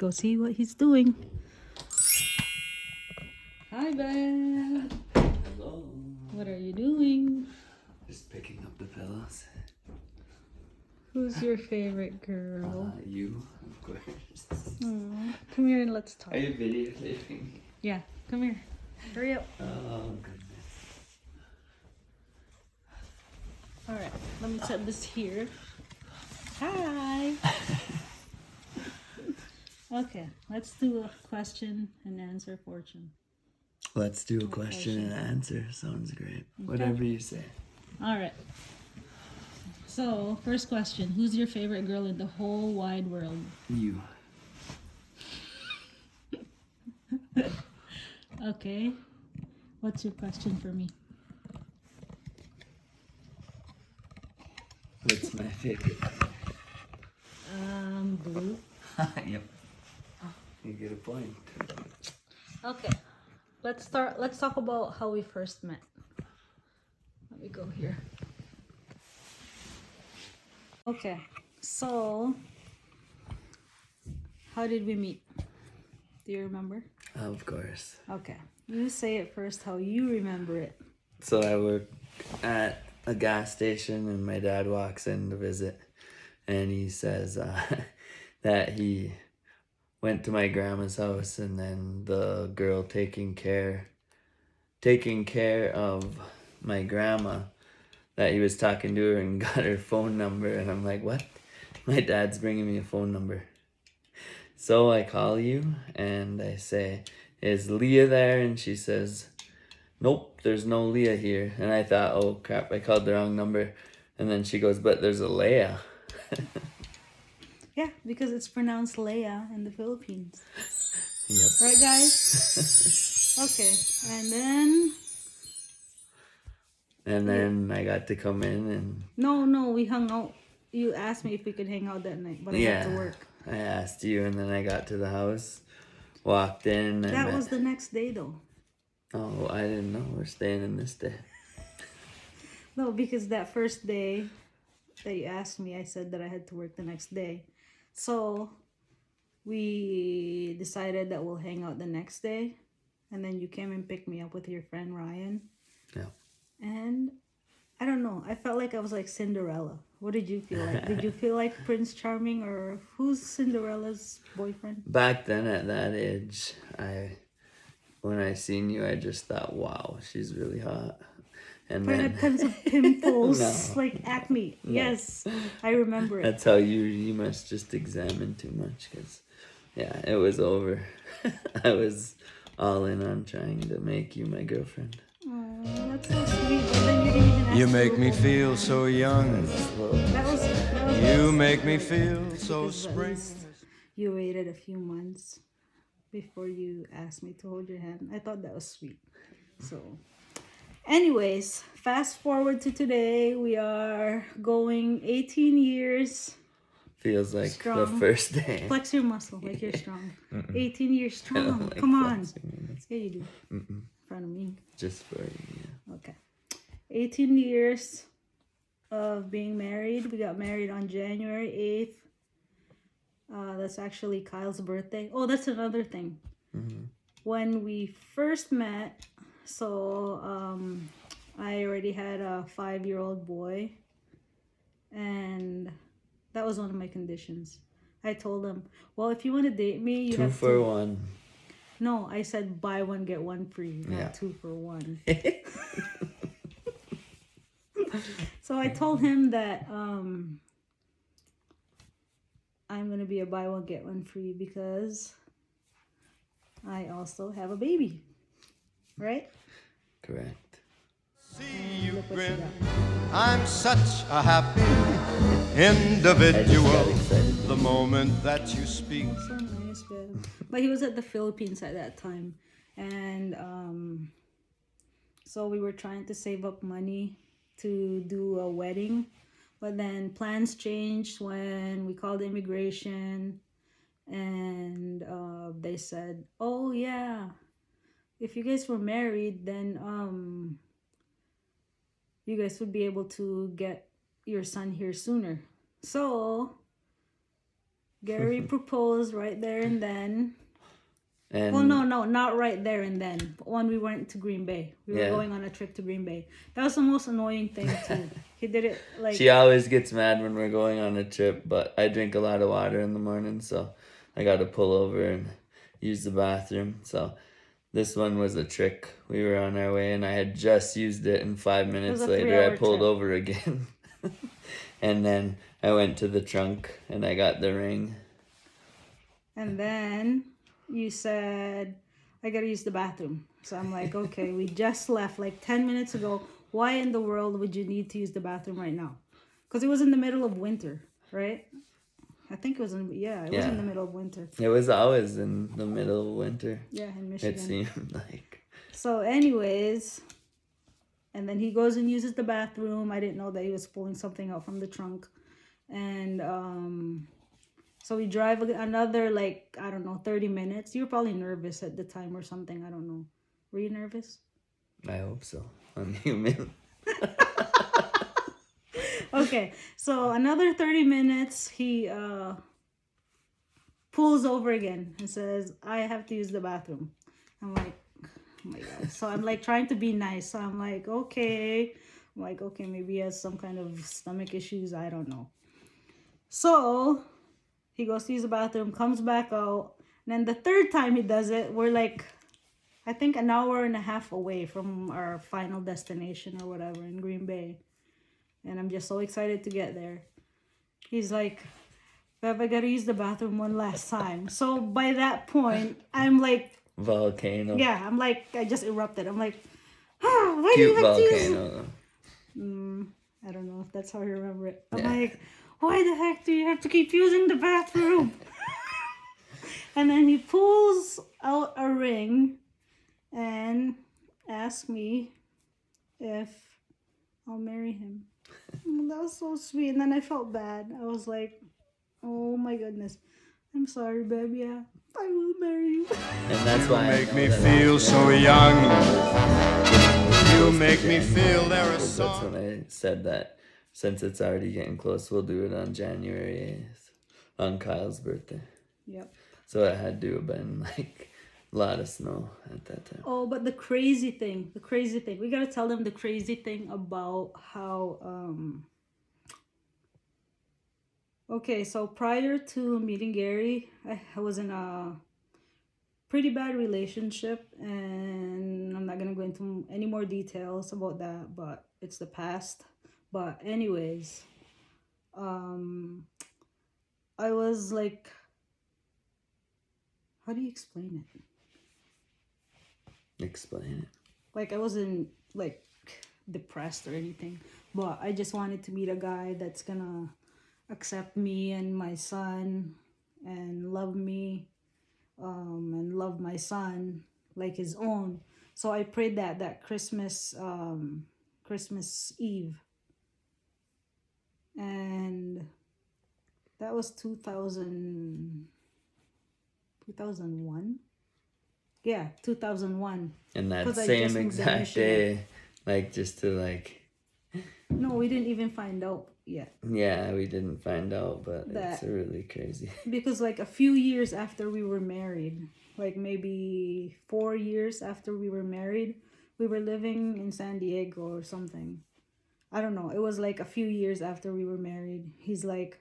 go see what he's doing. Hi, Ben. Hello. What are you doing? Just picking up the pillows. Who's your favorite girl? You, of course. Aw, come here and let's talk. Are you videotaping? Yeah, come here. Hurry up. Oh, goodness. All right, let me set this here. Hi. Okay, let's do a question and answer portion. Let's do a question and answer. Sounds great. Whatever you say. All right. So, first question. Who's your favorite girl in the whole wide world? You. Okay. What's your question for me? What's my favorite? Blue. Yep. You get a point. Okay. Let's talk about how we first met. Let me go here. Okay. So, how did we meet? Do you remember? Of course. Okay. You say it first how you remember it. So I work at a gas station and my dad walks in to visit and he says that he went to my grandma's house and then the girl taking care of my grandma, that he was talking to her and got her phone number. And I'm like, what? My dad's bringing me a phone number. So I call you and I say, is Leah there? And she says, nope, there's no Leah here. And I thought, oh crap, I called the wrong number. And then she goes, but there's a Leah. Yeah, because it's pronounced Leia in the Philippines. Yep. Right, guys? Okay. And then I got to come in and... No, we hung out. You asked me if we could hang out that night, but I had to work. I asked you and then I got to the house, walked in. That was the next day, though. Oh, I didn't know. We're staying in this day. No, because that first day that you asked me, I said that I had to work the next day. So we decided that we'll hang out the next day. And then you came and picked me up with your friend Ryan. Yeah. And I don't know. I felt like I was like Cinderella. What did you feel like? Did you feel like Prince Charming, or who's Cinderella's boyfriend? Back then at that age, when I seen you, I just thought, wow, she's really hot. And But I then had tons of pimples, No. like acne. No. Yes, I remember it. That's how you must just examine too much, because, yeah, it was over. I was all in on trying to make you my girlfriend. Oh, that's so sweet. But then you didn't even ask You make to me go feel home. so young. That was You make me feel so because at spring. least you waited a few months before you asked me to hold your hand. I thought that was sweet. So, anyways, fast forward to today. We are going 18 years. Feels like Strong. the first day. Flex your muscle like you're strong. 18 years I don't strong. like Come on. flexing. Yeah, you do. In front of me. Just for you. Okay. 18 years of being married. We got married on January 8th. That's actually Kyle's birthday. Oh, that's another thing. When we first met, so I already had a 5-year-old boy, and that was one of my conditions. I told him, well, if you want to date me, you 2 have for to... 1. No, I said buy one, get one free, not Yeah. 2 for 1. So I told him that I'm going to be a buy one, get one free because I also have a baby. Right? Correct. See you Look what you grin. got. I'm such a happy I just individual. got excited. The moment that you speak. Oh, so nice, babe. But he was at the Philippines at that time. And so we were trying to save up money to do a wedding. But then plans changed when we called immigration. And they said, oh, yeah, if you guys were married, then you guys would be able to get your son here sooner. So Gary proposed right there and then. And Well, no, not right there and then. But when we went to Green Bay, we were Yeah. going on a trip to Green Bay. That was the most annoying thing too. He did it like she always gets mad when we're going on a trip, but I drink a lot of water in the morning, so I got to pull over and use the bathroom. So this one was a trick. We were on our way, and I had just used it, and 5 minutes a later, I 3-hour pulled trip. over again. And then I went to the trunk, and I got the ring. And then you said, I gotta use the bathroom. So I'm like, okay, we just left like 10 minutes ago. Why in the world would you need to use the bathroom right now? Because it was in the middle of winter, right? I think it was it was Yeah. in the middle of winter. It was always in the middle of winter, Yeah, in it Michigan. seemed like. So anyways, and then he goes and uses the bathroom. I didn't know that he was pulling something out from the trunk. And so we drive another, like, I don't know, 30 minutes. You were probably nervous at the time or something. I don't know. Were you nervous? I hope so. I'm human. Okay, so another 30 minutes, he pulls over again and says, I have to use the bathroom. I'm like, oh my God. So I'm like trying to be nice. So I'm like, okay. I'm like, okay, maybe he has some kind of stomach issues. I don't know. So he goes to use the bathroom, comes back out. And then the third time he does it, we're like, I think an hour and a half away from our final destination or whatever in Green Bay. And I'm just so excited to get there. He's like, Bev, I gotta use the bathroom one last time. So by that point, I'm like, Volcano. yeah, I'm like, I just erupted. I'm like, why do Cute you have to use volcano. I don't know if that's how you remember it. I'm Yeah. like, why the heck do you have to keep using the bathroom? And then he pulls out a ring and asks me if I'll marry him. That was so sweet. And then I felt bad. I was like, oh my goodness. I'm sorry, baby. Yeah, I will marry you. And that's why I Make know me that feel so young. You make me January, feel there because is that's song. when I said that since it's already getting close, we'll do it on January 8th, on Kyle's birthday. Yep. So it had to have been like a lot of snow at that time. Oh, but the crazy thing, we gotta tell them the crazy thing about how, okay, so prior to meeting Gary, I was in a pretty bad relationship, and I'm not gonna go into any more details about that, but it's the past. But anyways, I was like, how do you explain it? Explain it. Like, I wasn't like depressed or anything, but I just wanted to meet a guy that's gonna accept me and my son and love me, and love my son like his own. So I prayed that Christmas, Christmas Eve, and that was 2001. Yeah, 2001. And that 'Cause I same just moved to exact Michigan. day, like just to like, No, we didn't even find out yet. yeah, we didn't find out, but it's That- really crazy. Because like a few years after we were married, like maybe 4 years after we were married, we were living in San Diego or something. I don't know. It was like a few years after we were married. He's like,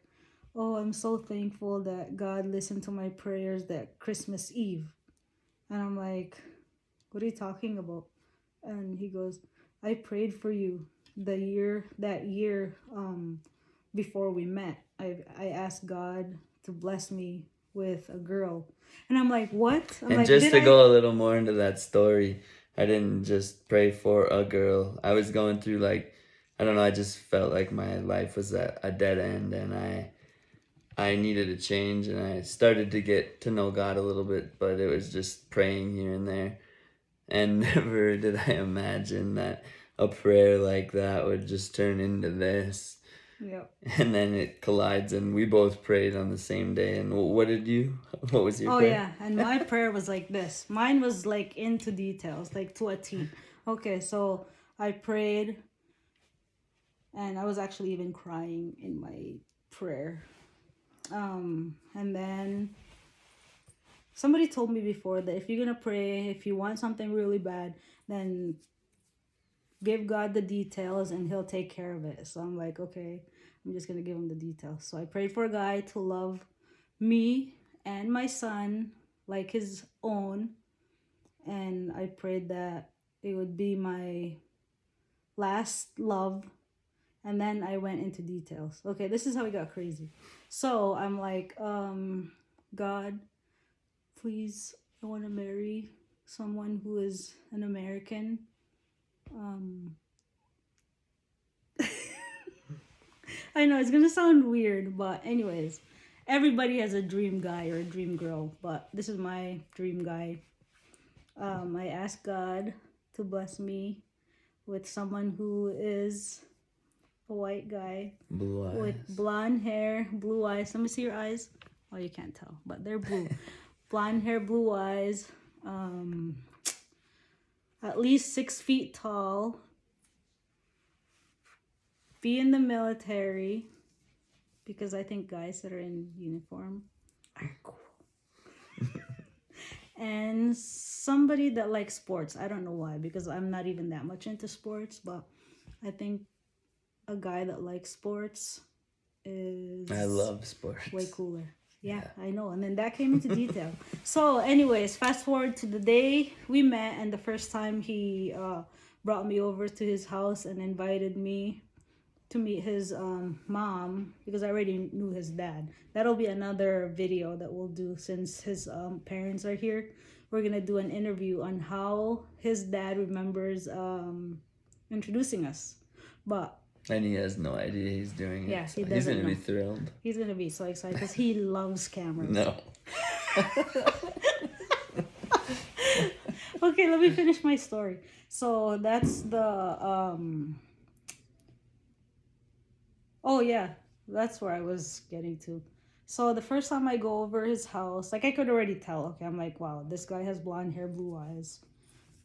oh, I'm so thankful that God listened to my prayers that Christmas Eve. And I'm like, what are you talking about? And he goes, I prayed for you that year before we met. I asked God to bless me with a girl. And I'm like, what? I'm And like, just did to I- go a little more into that story, I didn't just pray for a girl. I was going through like, I don't know, I just felt like my life was at a dead end, and I needed a change, and I started to get to know God a little bit, but it was just praying here and there. And never did I imagine that a prayer like that would just turn into this. Yep. And then it collides, and we both prayed on the same day. And what was your Oh prayer? yeah, and my prayer was like this. Mine was like into details, like to a T. Okay, so I prayed, and I was actually even crying in my prayer. And then somebody told me before that if you're gonna pray, if you want something really bad, then give God the details and he'll take care of it. So I'm like, okay, I'm just gonna give him the details. So I prayed for a guy to love me and my son like his own, and I prayed that it would be my last love. And then I went into details. Okay, this is how it got crazy. So I'm like, God, please, I want to marry someone who is an American. I know it's gonna sound weird, but anyways, everybody has a dream guy or a dream girl, but this is my dream guy. I asked God to bless me with someone who is a white guy Blue eyes. with blonde hair, blue eyes. Let me see your eyes. Oh, you can't tell, but they're blue. Blonde hair, blue eyes. At least 6 feet tall. Be in the military, because I think guys that are in uniform are cool. And somebody that likes sports. I don't know why, because I'm not even that much into sports, but I think a guy that likes sports is I love sports. way cooler. Yeah, I know. And then that came into detail. So anyways, fast forward to the day we met, and the first time he brought me over to his house and invited me to meet his mom, because I already knew his dad. That'll be another video that we'll do, since his parents are here. We're gonna do an interview on how his dad remembers introducing us. But And he has no idea he's doing it. yeah, So he he's doesn't gonna be know. thrilled. He's gonna be so excited because he loves cameras. No. Okay, let me finish my story. So that's the oh yeah, that's where I was getting to. So the first time I go over his house, like I could already tell, okay, I'm like, wow, this guy has blonde hair, blue eyes.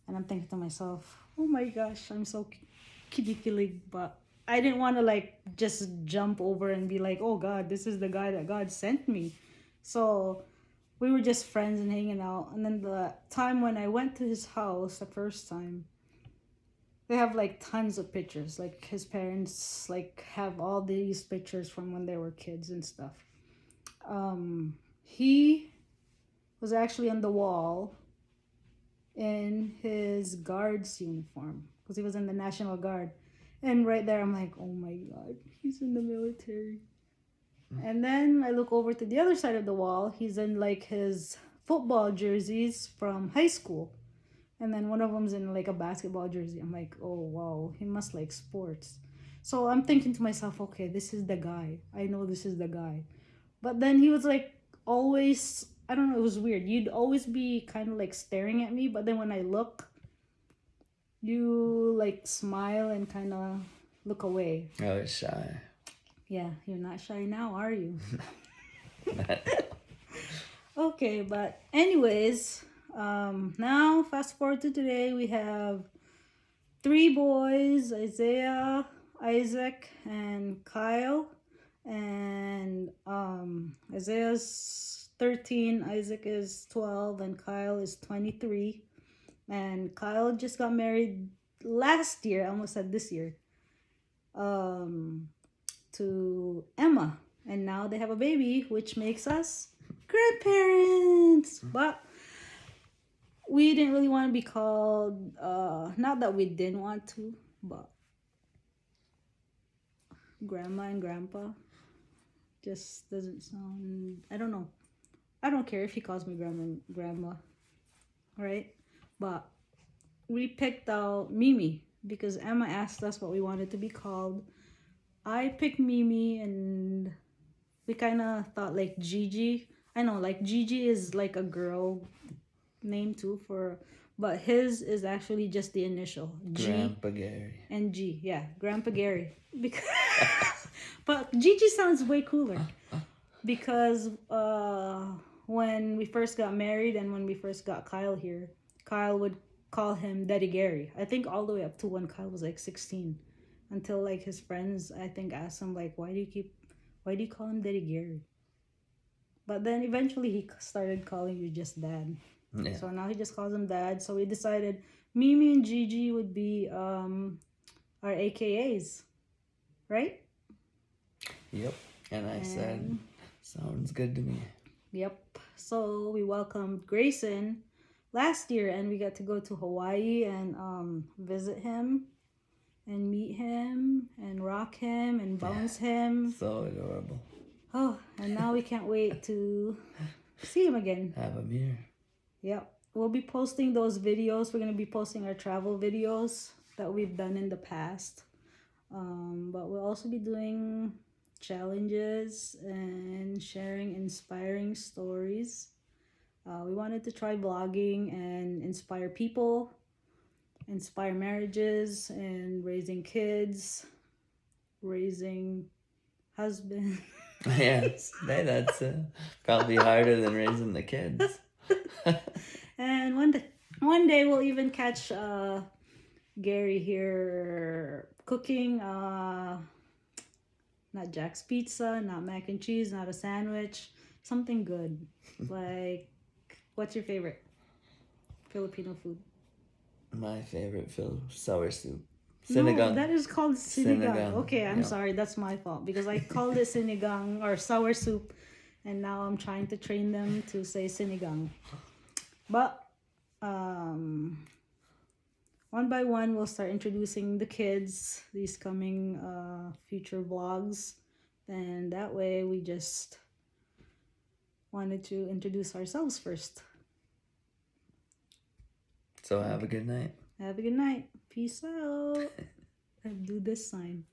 And I'm thinking to myself, oh my gosh, I'm so kiddie, but I didn't want to like just jump over and be like, oh God, this is the guy that God sent me. So we were just friends and hanging out. And then the time when I went to his house the first time, they have like tons of pictures. Like his parents like have all these pictures from when they were kids and stuff. He was actually on the wall in his guard's uniform, because he was in the National Guard. And right there, I'm like, oh my God, he's in the military. And then I look over to the other side of the wall. He's in like his football jerseys from high school. And then one of them's in like a basketball jersey. I'm like, oh wow, he must like sports. So I'm thinking to myself, okay, this is the guy. I know this is the guy. But then he was like always, I don't know, it was weird. You'd always be kind of like staring at me, but then when I look, you like smile and kind of look away. I was shy. Yeah, you're not shy now, are you? Okay, but anyways, now fast forward to today, we have 3 boys, Isaiah, Isaac, and Kyle. And Isaiah's 13, Isaac is 12, and Kyle is 23. And Kyle just got married last year, I almost said this year, to Emma. And now they have a baby, which makes us grandparents. But we didn't really want to be called, not that we didn't want to, but grandma and grandpa just doesn't sound, I don't know. I don't care if he calls me grandma and grandma, right? But we picked out Mimi because Emma asked us what we wanted to be called. I picked Mimi, and we kind of thought like Gigi. I know, like Gigi is like a girl name too, but his is actually just the initial G. Grandpa Gary. And G, yeah, Grandpa Gary. Because, but Gigi sounds way cooler. Because when we first got married and when we first got Kyle here, Kyle would call him Daddy Gary. I think all the way up to when Kyle was like 16, until like his friends I think asked him like, why do you call him Daddy Gary? But then eventually he started calling you just dad. Yeah. So now he just calls him dad. So we decided Mimi and Gigi would be our AKAs, right? Yep. And I said, And sounds good to me. yep. So we welcomed Grayson last year, and we got to go to Hawaii and visit him and meet him and rock him and bounce him. So adorable. Oh, and now we can't wait to see him again. Have him here. Yep. We'll be posting those videos. We're going to be posting our travel videos that we've done in the past. But we'll also be doing challenges and sharing inspiring stories. We wanted to try vlogging and inspire people, inspire marriages and raising kids, raising husbands. Yeah, that's probably harder than raising the kids. And one day we'll even catch Gary here cooking not Jack's Pizza, not mac and cheese, not a sandwich, something good. Like, what's your favorite Filipino food? My favorite sour soup. No, Sinigang. that is called sinigang. Sinigang, Okay, I'm yeah. sorry, that's my fault because I called it sinigang or sour soup, and now I'm trying to train them to say sinigang. But one by one, we'll start introducing the kids these coming future vlogs, and that way we just wanted to introduce ourselves first. So have a good night. Have a good night. Peace out. And do this sign.